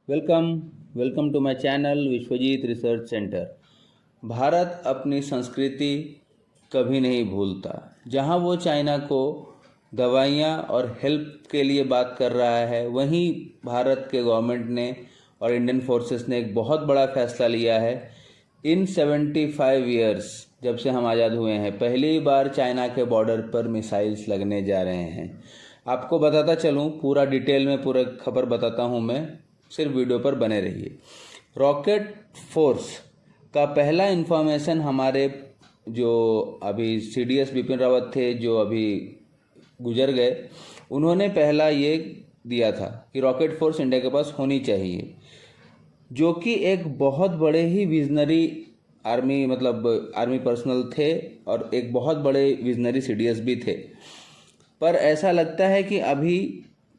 Welcome welcome to my channel Vishwajeet research centre. Bharat अपनी संस्कृति कभी नहीं भूलता। जहां वो चाइना को दवाइयां और हेल्प के लिए बात कर रहा है, वहीं भारत के गवर्नमेंट ने और इंडियन फोर्सेस ने एक बहुत बड़ा फैसला लिया है। इन 75 ईयर्स जब से हम आज़ाद हुए हैं, पहली बार चाइना के बॉर्डर पर मिसाइल्स लगने जा रहे हैं। आपको बताता चलूं, पूरा डिटेल में पूरा खबर बताता हूं मैं, सिर्फ वीडियो पर बने रहिए। रॉकेट फोर्स का पहला इन्फॉर्मेशन हमारे जो अभी सीडीएस बिपिन रावत थे, जो अभी गुजर गए, उन्होंने पहला ये दिया था कि रॉकेट फोर्स इंडिया के पास होनी चाहिए, जो कि एक बहुत बड़े ही विजनरी आर्मी पर्सनल थे और एक बहुत बड़े विजनरी सीडीएस भी थे। पर ऐसा लगता है कि अभी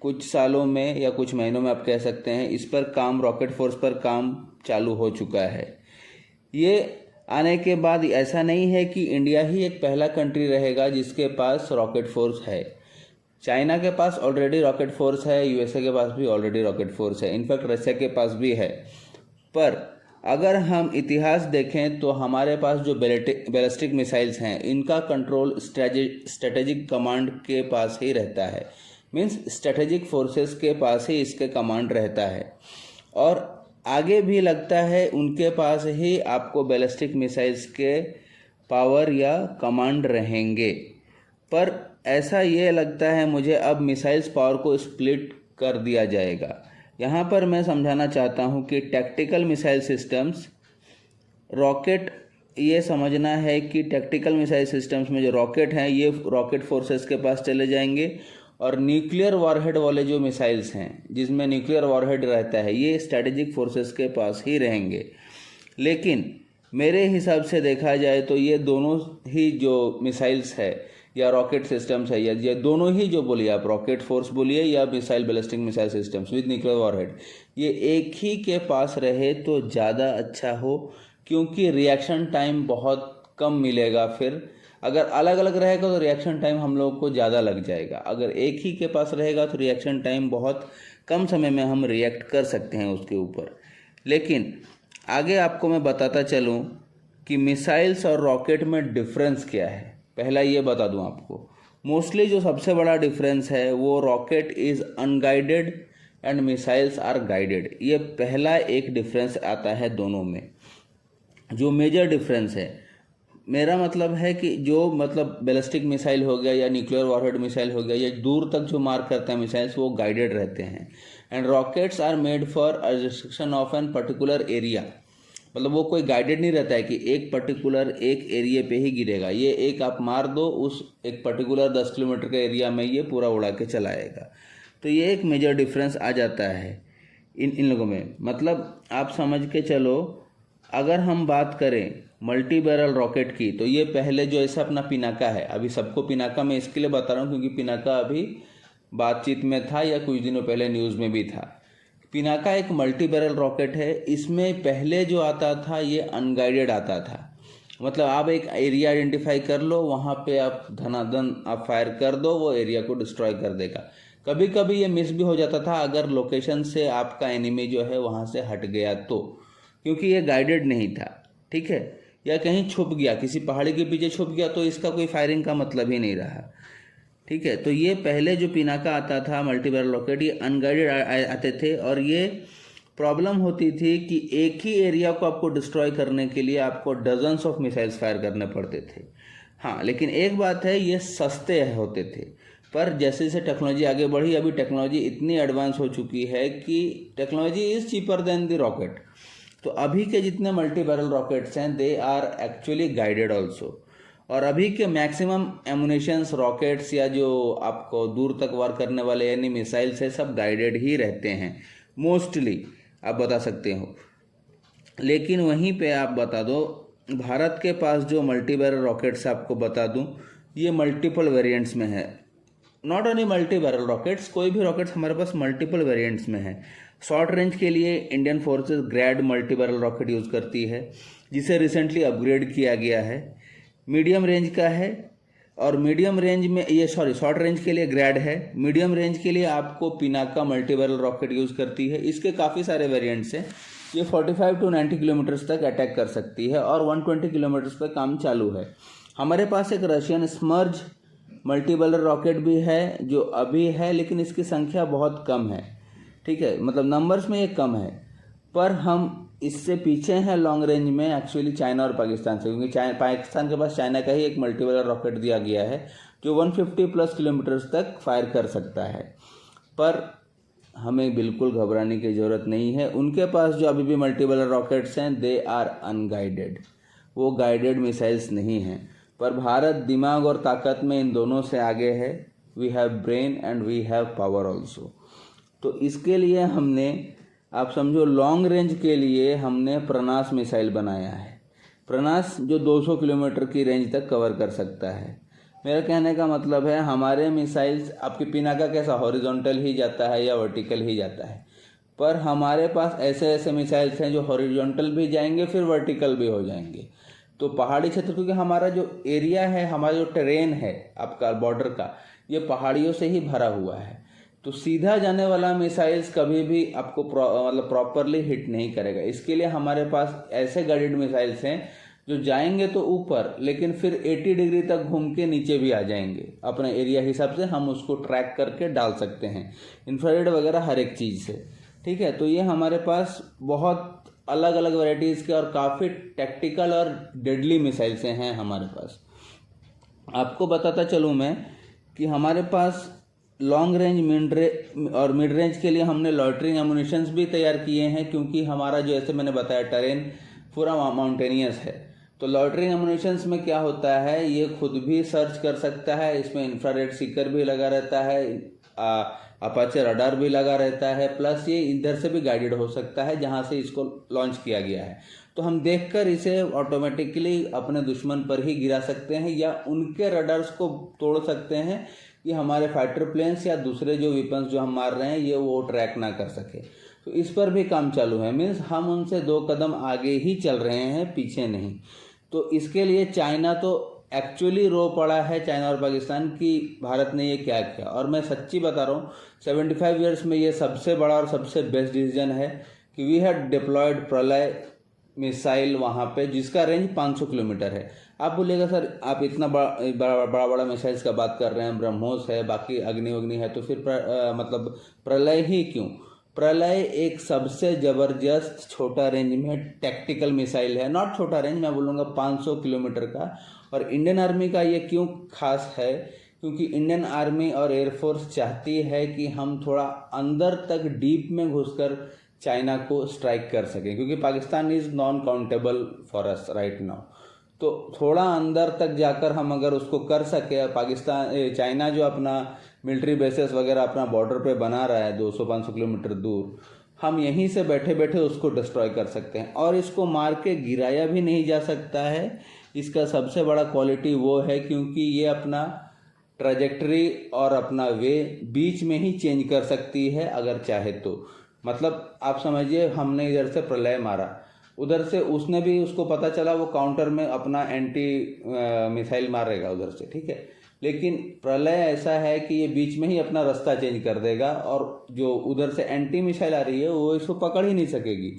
कुछ सालों में या कुछ महीनों में आप कह सकते हैं, इस पर काम, रॉकेट फोर्स पर काम चालू हो चुका है। ये आने के बाद ऐसा नहीं है कि इंडिया ही एक पहला कंट्री रहेगा जिसके पास रॉकेट फोर्स है। चाइना के पास ऑलरेडी रॉकेट फोर्स है, यूएसए के पास भी ऑलरेडी रॉकेट फोर्स है, इनफैक्ट रशिया के पास भी है। पर अगर हम इतिहास देखें तो हमारे पास जो बैलिस्टिक मिसाइल्स हैं, इनका कंट्रोल स्ट्रेटेजिक कमांड के पास ही रहता है। मीन्स स्ट्रेटेजिक फोर्सेस के पास ही इसके कमांड रहता है, और आगे भी लगता है उनके पास ही आपको बैलिस्टिक मिसाइल्स के पावर या कमांड रहेंगे। पर ऐसा ये लगता है मुझे, अब मिसाइल्स पावर को स्प्लिट कर दिया जाएगा। यहाँ पर मैं समझाना चाहता हूँ कि टैक्टिकल मिसाइल सिस्टम्स, रॉकेट, ये समझना है कि टैक्टिकल मिसाइल सिस्टम्स में जो रॉकेट हैं, ये रॉकेट फोर्सेस के पास चले जाएंगे, और न्यूक्लियर वॉरहेड वाले जो मिसाइल्स हैं जिसमें न्यूक्लियर वॉरहेड रहता है, ये स्ट्रैटेजिक फोर्सेस के पास ही रहेंगे। लेकिन मेरे हिसाब से देखा जाए तो ये दोनों ही जो मिसाइल्स है या रॉकेट सिस्टम्स है, या ये दोनों ही, जो बोलिए आप, रॉकेट फोर्स बोलिए या missile ballistic missile systems with nuclear warhead, ये एक ही के पास रहे तो ज़्यादा अच्छा हो, क्योंकि रिएक्शन टाइम बहुत कम मिलेगा। फिर अगर अलग अलग रहेगा तो रिएक्शन टाइम हम लोग को ज़्यादा लग जाएगा। अगर एक ही के पास रहेगा तो रिएक्शन टाइम बहुत कम समय में हम रिएक्ट कर सकते हैं उसके ऊपर। लेकिन आगे आपको मैं बताता चलूँ कि मिसाइल्स और रॉकेट में डिफरेंस क्या है। पहला ये बता दूं आपको, मोस्टली जो सबसे बड़ा डिफरेंस है वो rocket is unguided and missiles are guided. ये पहला एक डिफरेंस आता है दोनों में, जो मेजर डिफरेंस है। मेरा मतलब है कि जो बैलिस्टिक मिसाइल हो गया या न्यूक्लियर वॉरहेड मिसाइल हो गया, या दूर तक जो मार करते हैं मिसाइल्स, वो गाइडेड रहते हैं। And rockets are made for restriction of an particular area. मतलब वो कोई गाइडेड नहीं रहता है कि एक पर्टिकुलर एक एरिया पे ही गिरेगा। ये एक आप मार दो, उस एक पर्टिकुलर 10 किलोमीटर के एरिया में ये पूरा उड़ा के चलाएगा। तो ये एक मेजर डिफरेंस आ जाता है इन लोगों में। मतलब आप समझ के चलो, अगर हम बात करें मल्टी बैरल रॉकेट की, तो ये पहले जो ऐसा अपना पिनाका है, अभी सबको पिनाका मैं इसके लिए बता रहा हूँ क्योंकि पिनाका अभी बातचीत में था या कुछ दिनों पहले न्यूज़ में भी था। पिनाका एक मल्टी बैरल रॉकेट है। इसमें पहले जो आता था ये अनगाइडेड आता था। मतलब आप एक एरिया आइडेंटिफाई कर लो, वहाँ पे आप धनाधन आप फायर कर दो, वो एरिया को डिस्ट्रॉय कर देगा। कभी कभी ये मिस भी हो जाता था अगर लोकेशन से आपका एनिमी जो है वहाँ से हट गया तो, क्योंकि ये गाइडेड नहीं था, ठीक है। या कहीं छुप गया, किसी पहाड़ी के पीछे छुप गया, तो इसका कोई फायरिंग का मतलब ही नहीं रहा, ठीक है। तो ये पहले जो पिनाका आता था मल्टी बैरल रॉकेट, ये अनगाइडेड आते थे, और ये प्रॉब्लम होती थी कि एक ही एरिया को आपको डिस्ट्रॉय करने के लिए आपको डजन्स ऑफ मिसाइल्स फायर करने पड़ते थे। हाँ, लेकिन एक बात है, ये सस्ते होते थे। पर जैसे जैसे टेक्नोलॉजी आगे बढ़ी, अभी टेक्नोलॉजी इतनी एडवांस हो चुकी है कि technology is cheaper than the rocket. तो अभी के जितने मल्टी बैरल रॉकेट्स हैं, they are actually guided also. और अभी के मैक्सिमम एमुनेशंस, रॉकेट्स या जो आपको दूर तक वार करने वाले यानी मिसाइल्स है, सब गाइडेड ही रहते हैं मोस्टली, आप बता सकते हो। लेकिन वहीं पे आप बता दो, भारत के पास जो मल्टी बैरल रॉकेट्स आपको बता दूं, ये मल्टीपल वेरिएंट्स में है। Not only multi barrel rockets, कोई भी रॉकेट्स हमारे पास मल्टीपल वेरिएंट्स में है। शॉर्ट रेंज के लिए Indian forces Grad multi barrel rocket use करती है, जिसे रिसेंटली अपग्रेड किया गया है। मीडियम रेंज का है और मीडियम रेंज में ये शॉर्ट रेंज के लिए ग्रैड है, मीडियम रेंज के लिए आपको Pinaka multi barrel rocket use करती है। इसके काफ़ी सारे वेरिएंट्स हैं। ये 45 to 90 किलोमीटर्स तक अटैक कर सकती है और 120 किलोमीटर्स पर काम चालू है। हमारे पास एक Russian smudge multi barrel rocket भी है जो अभी है, लेकिन इसकी संख्या बहुत कम है, ठीक है, मतलब नंबर्स में ये कम है, पर हम इससे पीछे हैं लॉन्ग रेंज में एक्चुअली चाइना और पाकिस्तान से, क्योंकि पाकिस्तान के पास चाइना का ही एक मल्टी बैरल रॉकेट दिया गया है जो 150 प्लस किलोमीटर्स तक फायर कर सकता है। पर हमें बिल्कुल घबराने की ज़रूरत नहीं है। उनके पास जो अभी भी मल्टी बैरल रॉकेट्स हैं दे आर अनगाइडेड, वो गाइडेड मिसाइल्स नहीं हैं। पर भारत दिमाग और ताकत में इन दोनों से आगे है। We have brain and we have power also. तो इसके लिए हमने, आप समझो, लॉन्ग रेंज के लिए हमने प्रनास मिसाइल बनाया है। प्रनास जो 200 किलोमीटर की रेंज तक कवर कर सकता है। मेरा कहने का मतलब है हमारे मिसाइल्स, आपकी पिनाका कैसा हॉरिजॉन्टल ही जाता है या वर्टिकल ही जाता है, पर हमारे पास ऐसे ऐसे मिसाइल्स हैं जो हॉरिजॉन्टल भी जाएंगे फिर वर्टिकल भी हो जाएंगे। तो पहाड़ी क्षेत्र, क्योंकि हमारा जो एरिया है, हमारा जो टेरेन है आपका बॉर्डर का, ये पहाड़ियों से ही भरा हुआ है, तो सीधा जाने वाला मिसाइल्स कभी भी आपको मतलब प्रॉपरली हिट नहीं करेगा। इसके लिए हमारे पास ऐसे गाइडेड मिसाइल्स हैं जो जाएंगे तो ऊपर, लेकिन फिर 80 डिग्री तक घूम के नीचे भी आ जाएंगे। अपने एरिया हिसाब से हम उसको ट्रैक करके डाल सकते हैं, इंफ्रारेड वगैरह हर एक चीज़ से, ठीक है। तो ये हमारे पास बहुत अलग अलग वैरायटीज़ के और काफ़ी टैक्टिकल और डेडली मिसाइल्स हैं हमारे पास। आपको बताता चलूँ मैं कि हमारे पास लॉन्ग रेंज और मिड रेंज के लिए हमने लॉइटरिंग एमुनिशंस भी तैयार किए हैं, क्योंकि हमारा जो, ऐसे मैंने बताया, टेरेन पूरा माउंटेनियस है। तो लॉइटरिंग एमुनिशंस में क्या होता है, ये खुद भी सर्च कर सकता है, इसमें इंफ्रारेड सीकर भी लगा रहता है, अपाचे रडार भी लगा रहता है, प्लस ये इधर से भी गाइडेड हो सकता है जहाँ से इसको लॉन्च किया गया है। तो हम देखकर इसे ऑटोमेटिकली अपने दुश्मन पर ही गिरा सकते हैं या उनके रडार्स को तोड़ सकते हैं कि हमारे फाइटर प्लेन्स या दूसरे जो वेपन्स जो हम मार रहे हैं ये वो ट्रैक ना कर सके। तो इस पर भी काम चालू है, मीन्स हम उनसे 2 कदम आगे ही चल रहे हैं, पीछे नहीं। तो इसके लिए चाइना तो एक्चुअली रो पड़ा है, चाइना और पाकिस्तान की, भारत ने ये क्या किया। और मैं सच्ची बता रहा हूँ, 75 ईयर्स में ये सबसे बड़ा और सबसे बेस्ट डिसीजन है कि वी हैड डिप्लॉयड प्रलय मिसाइल वहाँ पे, जिसका रेंज 500 किलोमीटर है। आप बोलिएगा सर आप इतना बड़ा मिसाइल्स का बात कर रहे हैं, ब्रह्मोस है, बाकी अग्नि है, तो फिर मतलब प्रलय ही क्यों? प्रलय एक सबसे ज़बरदस्त छोटा रेंज में टैक्टिकल मिसाइल है, नॉट छोटा रेंज, मैं बोलूँगा 500 किलोमीटर का। और इंडियन आर्मी का ये क्यों खास है, क्योंकि इंडियन आर्मी और एयरफोर्स चाहती है कि हम थोड़ा अंदर तक डीप में घुसकर चाइना को स्ट्राइक कर सकें, क्योंकि Pakistan is non countable for us right now. तो थोड़ा अंदर तक जाकर हम अगर उसको कर सके, चाइना जो अपना मिलिट्री बेसेस वगैरह अपना बॉर्डर पे बना रहा है 200-500 किलोमीटर दूर, हम यहीं से बैठे बैठे उसको डिस्ट्रॉय कर सकते हैं। और इसको मार के गिराया भी नहीं जा सकता है। इसका सबसे बड़ा क्वालिटी वो है क्योंकि ये अपना ट्रैजेक्टरी और अपना वे बीच में ही चेंज कर सकती है अगर चाहे तो। मतलब आप समझिए, हमने इधर से प्रलय मारा, उधर से उसने भी, उसको पता चला, वो काउंटर में अपना एंटी मिसाइल मारेगा उधर से, ठीक है। लेकिन प्रलय ऐसा है कि ये बीच में ही अपना रास्ता चेंज कर देगा और जो उधर से एंटी मिसाइल आ रही है वो इसको पकड़ ही नहीं सकेगी।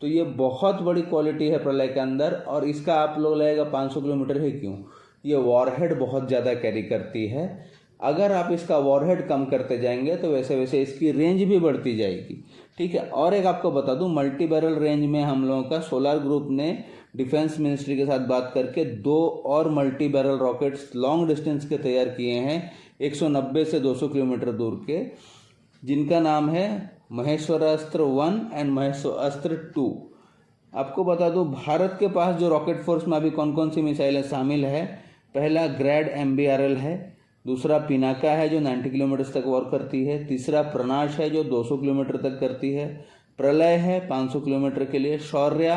तो ये बहुत बड़ी क्वालिटी है प्रलय के अंदर। और इसका आप लोग लगेगा 500 किलोमीटर है क्यों, ये वॉरहेड बहुत ज़्यादा कैरी करती है। अगर आप इसका वॉरहेड कम करते जाएंगे तो वैसे वैसे इसकी रेंज भी बढ़ती जाएगी, ठीक है। और एक आपको बता दूं, मल्टी बैरल रेंज में हम लोगों का सोलार ग्रुप ने डिफेंस मिनिस्ट्री के साथ बात करके 2 और multi barrel rockets long distance के तैयार किए हैं, 190 से 200 किलोमीटर दूर के, जिनका नाम है महेश्वरास्त्र 1 एंड महेश्वरास्त्र 2। आपको बता दूं, भारत के पास जो रॉकेट फोर्स में अभी कौन कौन सी मिसाइलें शामिल है, पहला ग्रैड MBRL है, दूसरा पिनाका है जो 90 किलोमीटर तक वर्क करती है, तीसरा प्रनाश है जो 200 किलोमीटर तक करती है, प्रलय है 500 किलोमीटर के लिए, शौर्या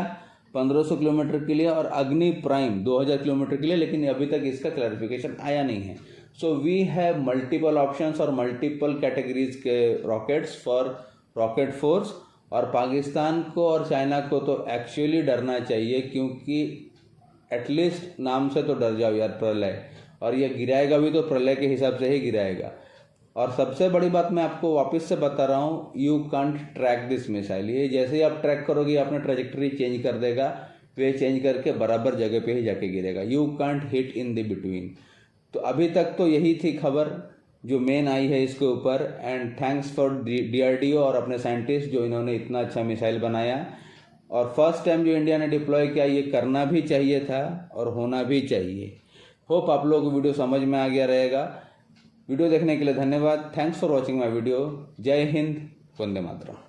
1500 किलोमीटर के लिए और अग्नि प्राइम 2000 किलोमीटर के लिए, लेकिन अभी तक इसका क्लैरिफिकेशन आया नहीं है। So we have multiple options और मल्टीपल कैटेगरीज के रॉकेट्स फॉर रॉकेट फोर्स। और पाकिस्तान को और चाइना को तो एक्चुअली डरना चाहिए, क्योंकि एटलीस्ट नाम से तो डर जाओ यार, प्रलय। और यह गिराएगा भी तो प्रलय के हिसाब से ही गिराएगा। और सबसे बड़ी बात मैं आपको वापस से बता रहा हूँ, you can't track this missile. ये जैसे ही आप ट्रैक करोगे अपना ट्रेजेक्टरी चेंज कर देगा, वे चेंज करके बराबर जगह पे ही जाके गिरेगा। You can't hit in the between. तो अभी तक तो यही थी खबर जो मेन आई है इसके ऊपर। एंड थैंक्स फॉर DRDO और अपने साइंटिस्ट जो इन्होंने इतना अच्छा मिसाइल बनाया। और फर्स्ट टाइम जो इंडिया ने डिप्लॉय किया, ये करना भी चाहिए था और होना भी चाहिए। होप आप लोगों को वीडियो समझ में आ गया रहेगा। वीडियो देखने के लिए धन्यवाद। Thanks for watching my video. जय हिंद, वंदे मातरम।